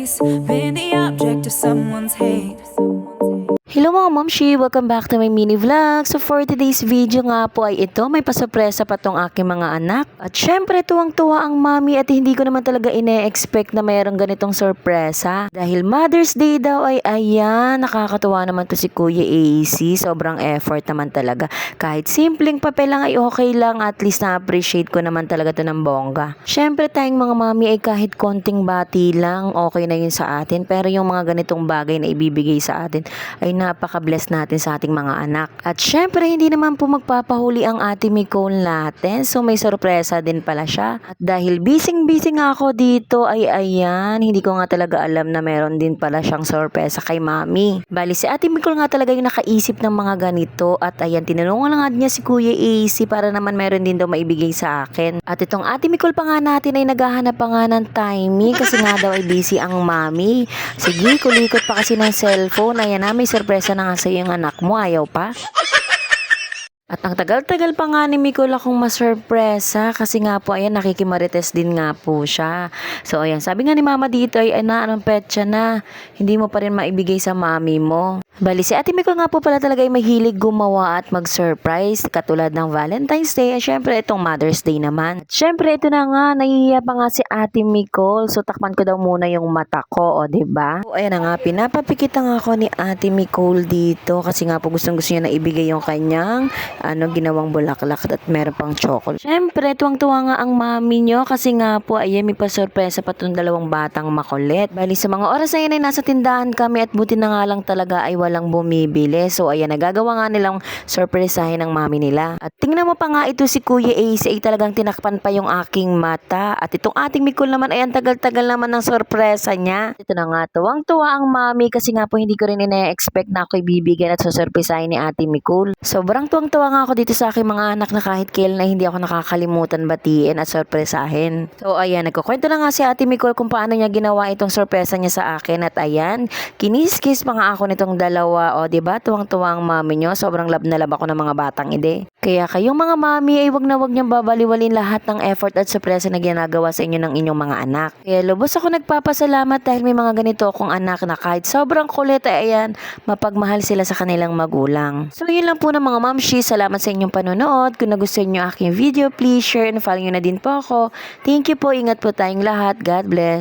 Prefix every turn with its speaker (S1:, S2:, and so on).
S1: face, been the object of someone's hate.
S2: Hello mga momshi! Welcome back to my mini vlog. So for today's video nga po ay ito, may pasurpresa pa tong aking mga anak. At syempre tuwang-tuwa ang mami at hindi ko naman talaga ine-expect na mayroong ganitong sorpresa. Dahil Mother's Day daw ay ayan, nakakatuwa naman to si Kuya AC. Sobrang effort naman talaga. Kahit simpleng papel lang ay okay lang, at least na-appreciate ko naman talaga to ng bongga. Syempre tayong mga mami ay kahit konting bati lang, okay na yun sa atin. Pero yung mga ganitong bagay na ibibigay sa atin ay napaka-bless natin sa ating mga anak. At syempre, hindi naman po magpapahuli ang ate Nicole natin. So, may sorpresa din pala siya. At dahil busy nga ako dito, ay ayan, hindi ko nga talaga alam na meron din pala siyang sorpresa kay mami. Bali, si ate Nicole nga talaga yung nakaisip ng mga ganito. At ayan, tinanungan nga niya si Kuya AC para naman meron din daw maibigay sa akin. At itong ate Nicole pa nga natin ay naghahanap pa nga ng timing kasi nga daw ay busy ang mami. Sige, kulikot pa kasi ng cellphone. Ayan na, may sorpresa na nga sa yung anak mo, ayaw pa? At ang tagal-tagal pa nga ni Nicole akong masurpresa kasi nga po ayan, nakikimarites din nga po siya. So ayan, sabi nga ni mama dito ay anong petsa na, hindi mo pa rin maibigay sa mami mo. Bali, si ate Nicole nga po pala talaga ay mahilig gumawa at mag-surprise katulad ng Valentine's Day at syempre itong Mother's Day naman. At syempre ito na nga, nahihiya pa nga si ate Nicole, so takpan ko daw muna yung mata ko, o diba? So ayan na nga, pinapapikita nga ako ni ate Nicole dito kasi nga po gustong gusto niya na ibigay yung kanyang ginawang bulaklak at meron pang chocolate. Syempre, tuwang-tuwa nga ang mami nyo kasi nga po, ayan, may pasurpresa pa itong dalawang batang makulit. Bali, sa mga oras na yun ay nasa tindahan kami at buti na nga lang talaga ay walang bumibili. So, ayan, nagagawa nga nilang surpresahin ng mami nila. At tingnan mo pa nga ito si Kuya AC ay talagang tinakpan pa yung aking mata. At itong ating Nicole naman ay ang tagal-tagal naman ng sorpresa niya. Ito na nga, tuwang-tuwa ang mami kasi nga po hindi ko rin ina-expect na ako ibibigyan at susurpresahin ni ate Nicole. Sobrang tuwang-tuwa nga ako dito sa aking mga anak na kahit kailan na hindi ako nakakalimutan batiin at sorpresahin. So ayan, nagkukwento na nga si ate Nicole kung paano niya ginawa itong sorpresa niya sa akin. At ayan, kinis-kiss pa nga ako nitong dalawa. O diba, tuwang-tuwa ang mami nyo. Sobrang love na love ako ng mga batang ide. Kaya kayong mga mami ay wag na wag niyang babaliwalin lahat ng effort at sorpresa na ginagawa sa inyo ng inyong mga anak. Kaya lubos ako nagpapasalamat dahil may mga ganito akong anak na kahit sobrang kulit ay ayan, mapagmahal sila sa kanilang magulang. So yun lang po ng mga mamshi. Salamat sa inyong panonood. Kung nagustuhan nyo aking video, please share and follow nyo na din po ako. Thank you po. Ingat po tayong lahat. God bless.